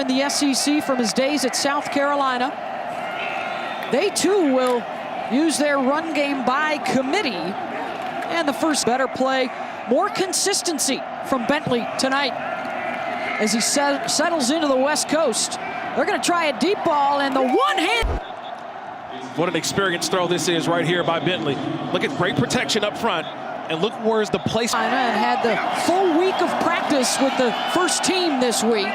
In the SEC from his days at South Carolina. They too will use their run game by committee. And the first better play, more consistency from Bentley tonight as he settles into the West Coast. They're going to try a deep ball and the one hand. What an experienced throw this is right here by Bentley. Look at great protection up front. And look where's the place. And had the full week of practice with the first team this week.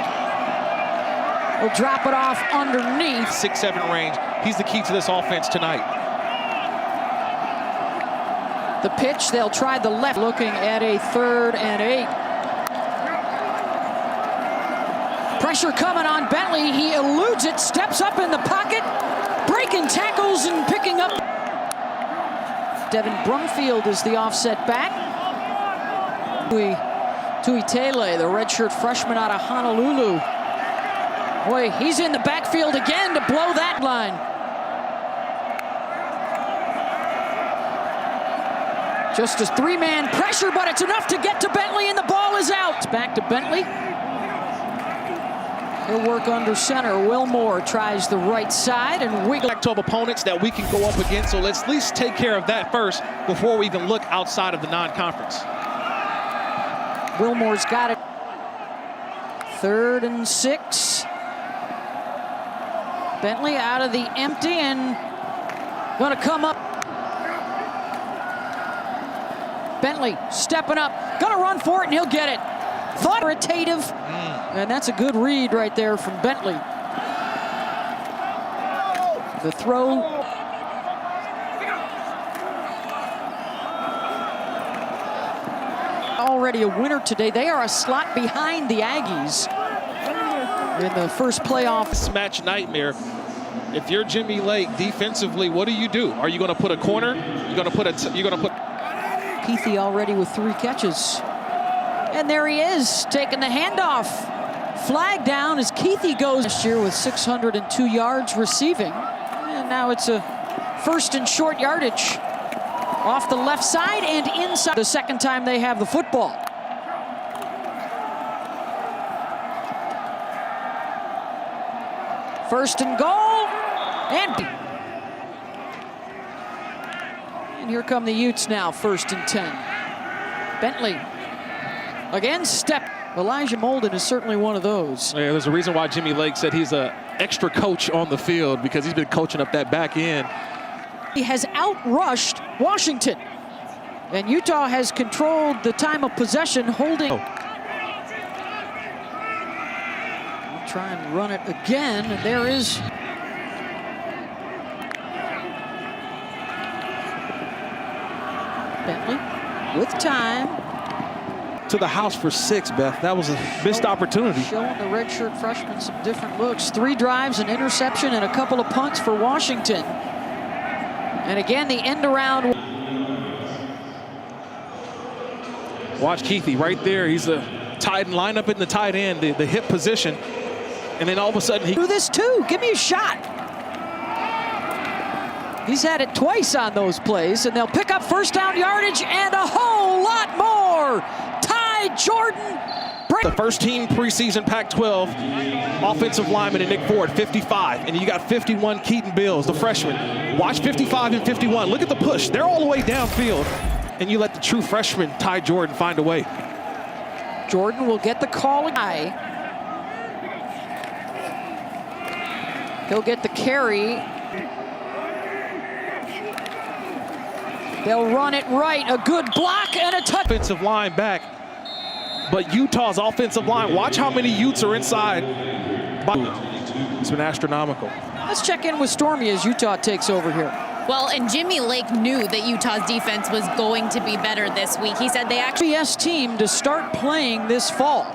He'll drop it off underneath. 6-7 range. He's the key to this offense tonight. The pitch, they'll try the left, looking at a 3rd and 8. Pressure coming on Bentley. He eludes it, steps up in the pocket, breaking tackles and picking up. Devin Brumfield is the offset back. Tui Tele, the redshirt freshman out of Honolulu. Boy, he's in the backfield again to blow that line. Just a 3-man pressure, but it's enough to get to Bentley, and the ball is out. It's back to Bentley. He'll work under center. Wilmore tries the right side and wiggle. Back to opponents that we can go up against, so let's at least take care of that first before we even look outside of the non-conference. Wilmore's got it. 3rd and 6. Bentley out of the empty and gonna come up. Bentley stepping up, gonna run for it and he'll get it. Authoritative, and that's a good read right there from Bentley. The throw. Already a winner today. They are a slot behind the Aggies in the first playoff. Match nightmare. If you're Jimmy Lake defensively, what do? Are you going to put a corner? You're going to put. Keithy already with 3 catches. And there he is, taking the handoff. Flag down as Keithy goes last year with 602 yards receiving. And now it's a 1st and short yardage. Off the left side and inside. The second time they have the football. First and goal, and here come the Utes now, 1st and 10. Bentley, again, step. Elijah Molden is certainly one of those. Yeah, there's a reason why Jimmy Lake said he's an extra coach on the field, because he's been coaching up that back end. He has outrushed Washington, and Utah has controlled the time of possession, holding. Try and run it again, and there is Bentley with time. To the house for 6, Beth. That was a missed opportunity. Showing the redshirt freshman some different looks. 3 drives, an interception, and a couple of punts for Washington. And again, the end around. Watch Keithy right there. He's a tight end, line up in the tight end, the hip position. And then all of a sudden he do this too. Give me a shot. He's had it twice on those plays, and they'll pick up 1st down yardage and a whole lot more. Ty Jordan. The first team preseason Pac-12 offensive lineman in Nick Ford, 55. And you got 51 Keaton Bills, the freshman. Watch 55 and 51. Look at the push. They're all the way downfield. And you let the true freshman, Ty Jordan, find a way. Jordan will get the call. He'll get the carry. They'll run it right. A good block and a touch. Offensive line back. But Utah's offensive line, watch how many Utes are inside. It's been astronomical. Let's check in with Stormy as Utah takes over here. Well, and Jimmy Lake knew that Utah's defense was going to be better this week. He said they actually FBS team to start playing this fall.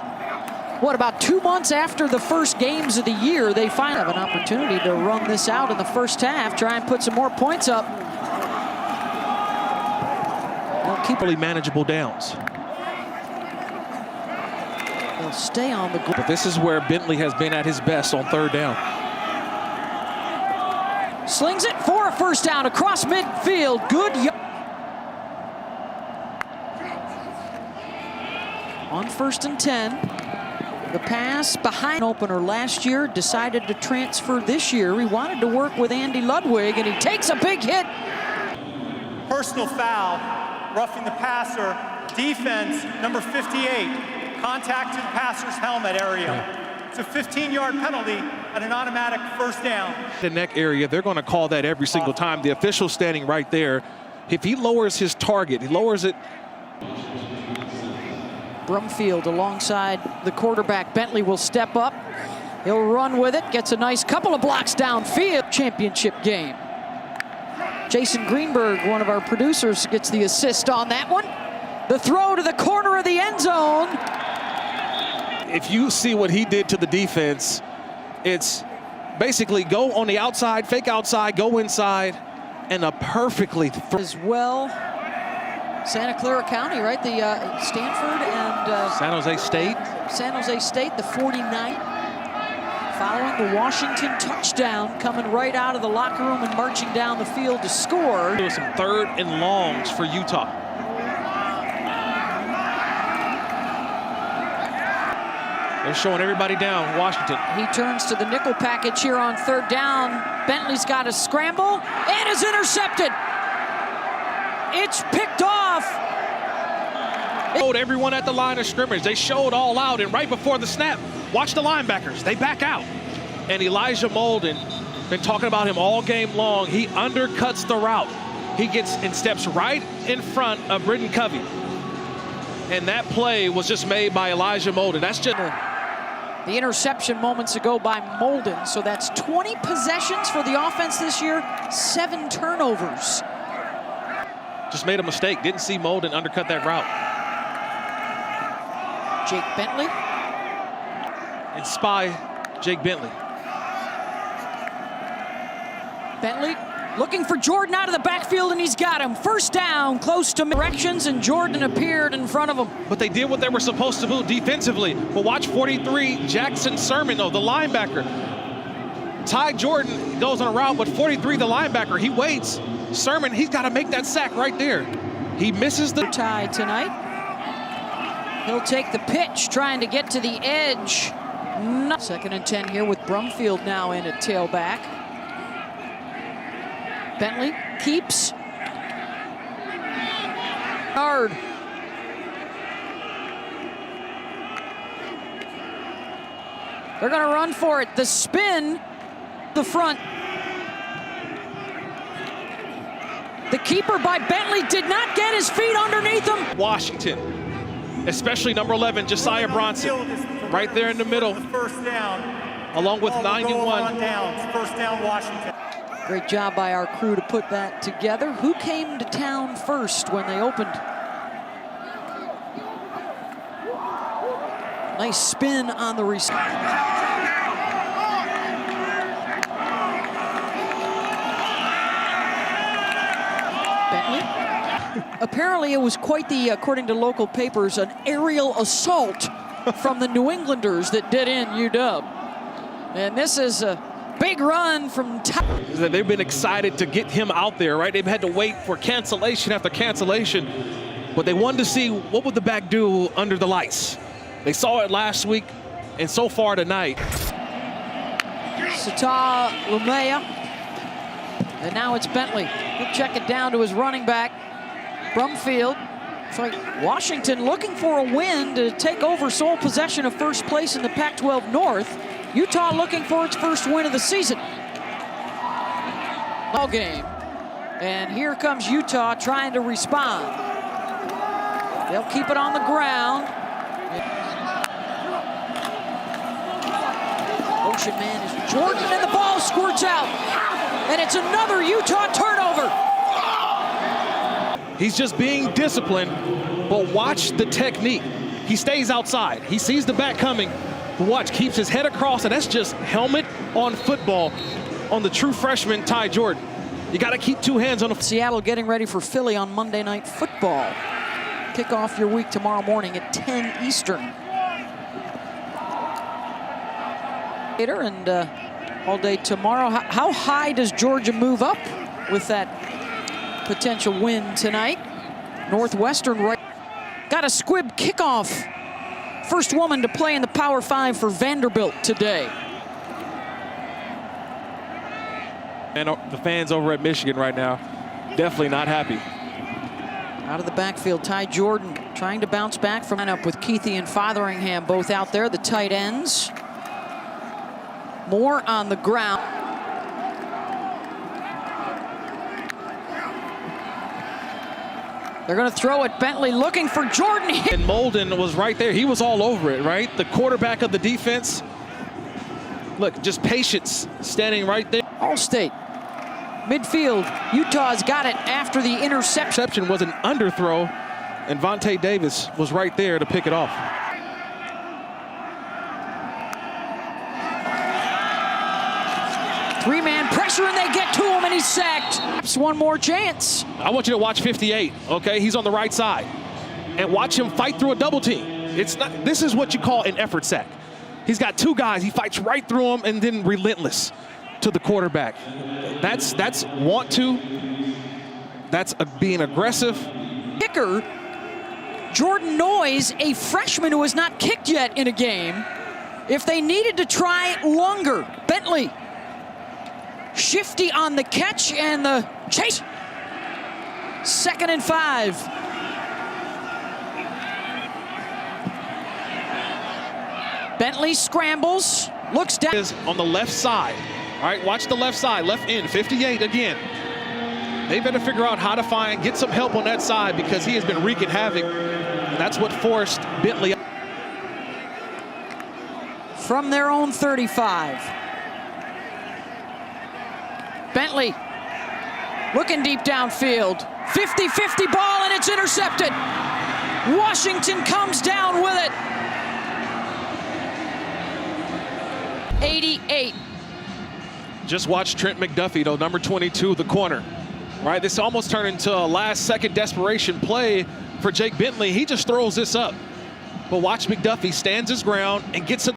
What, about 2 months after the first games of the year, they finally have an opportunity to run this out in the first half, try and put some more points up. They'll keep really manageable downs. They'll stay on the goal. But this is where Bentley has been at his best on 3rd down. Slings it for a 1st down across midfield. Good. On 1st and 10. The pass behind opener last year, decided to transfer this year. He wanted to work with Andy Ludwig, and he takes a big hit. Personal foul, roughing the passer, defense, number 58, contact to the passer's helmet area. It's a 15-yard penalty and an automatic first down. The neck area, they're going to call that every single time. The official standing right there. If he lowers his target, he lowers it. Brumfield alongside the quarterback. Bentley will step up. He'll run with it, gets a nice couple of blocks downfield. Championship game. Jason Greenberg, one of our producers, gets the assist on that one. The throw to the corner of the end zone. If you see what he did to the defense, it's basically go on the outside, fake outside, go inside, and a perfectly as well. Santa Clara County, right? The Stanford and San Jose State. San Jose State, the 49. Following the Washington touchdown, coming right out of the locker room and marching down the field to score. There was some 3rd and longs for Utah. They're showing everybody down, Washington. He turns to the nickel package here on 3rd down. Bentley's got a scramble and is intercepted. It's picked off. Showed everyone at the line of scrimmage. They showed all out, and right before the snap, watch the linebackers. They back out. And Elijah Molden, been talking about him all game long. He undercuts the route. He gets and steps right in front of Britton Covey. And that play was just made by Elijah Molden. That's just the interception moments ago by Molden. So that's 20 possessions for the offense this year, 7 turnovers. Just made a mistake. Didn't see Molden undercut that route. Jake Bentley. And spy Jake Bentley. Bentley looking for Jordan out of the backfield, and he's got him. First down, close to directions, and Jordan appeared in front of him. But they did what they were supposed to do defensively. But watch 43, Jackson Sermon, though, the linebacker. Ty Jordan goes on a route, but 43, the linebacker, he waits. Sermon, he's got to make that sack right there. He misses the tie tonight. He'll take the pitch, trying to get to the edge. No. 2nd and 10 here with Brumfield now in at tailback. Bentley keeps. Hard. They're going to run for it. The spin, the front. The keeper by Bentley did not get his feet underneath him. Washington, especially number 11, Josiah Bronson, right there in the middle. First down. Along with 91. First down, Washington. Great job by our crew to put that together. Who came to town first when they opened? Nice spin on the receiver. Bentley. Apparently it was quite the, according to local papers, an aerial assault from the New Englanders that did in UW. And this is a big run from They've been excited to get him out there, right? They've had to wait for cancellation after cancellation, but they wanted to see what would the back do under the lights. They saw it last week, and so far tonight. Sata Lumea, and now it's Bentley. He'll check it down to his running back, Brumfield. So Washington looking for a win to take over sole possession of first place in the Pac-12 North. Utah looking for its first win of the season. Ball game. And here comes Utah trying to respond. They'll keep it on the ground. Motion man is Jordan, and the ball squirts out. And it's another Utah turnover. He's just being disciplined, but watch the technique. He stays outside. He sees the back coming. Watch, keeps his head across, and that's just helmet on football on the true freshman, Ty Jordan. You got to keep 2 hands on the... Seattle getting ready for Philly on Monday Night Football. Kick off your week tomorrow morning at 10 Eastern. And all day tomorrow. How high does Georgia move up with that potential win tonight? Northwestern right. Got a squib kickoff first woman to play in the Power 5 for Vanderbilt today. And the fans over at Michigan right now, definitely not happy. Out of the backfield, Ty Jordan trying to bounce back from up with Keithy and Fotheringham both out there, the tight ends. Moore on the ground. They're going to throw it. Bentley looking for Jordan. And Molden was right there. He was all over it, right? The quarterback of the defense. Look, just patience standing right there. Allstate. Midfield. Utah's got it after the interception. Interception was an underthrow, and Vontae Davis was right there to pick it off. Three-man pressure, and they get to him, and he's sacked. It's one more chance. I want you to watch 58, okay? He's on the right side. And watch him fight through a double team. It's not. This is what you call an effort sack. He's got two guys. He fights right through them and then relentless to the quarterback. That's want to. That's being aggressive. Kicker, Jordan Noyes, a freshman who has not kicked yet in a game. If they needed to try longer, Bentley. Shifty on the catch and the chase. 2nd and 5. Bentley scrambles, looks down. Is on the left side. All right, watch the left side, left end, 58 again. They better figure out how to get some help on that side because he has been wreaking havoc. That's what forced Bentley. From their own 35. Bentley looking deep downfield. 50-50 ball, and it's intercepted. Washington comes down with it. 88. Just watch Trent McDuffie, though, number 22, the corner. Right, this almost turned into a last-second desperation play for Jake Bentley. He just throws this up. But watch McDuffie stands his ground and gets it.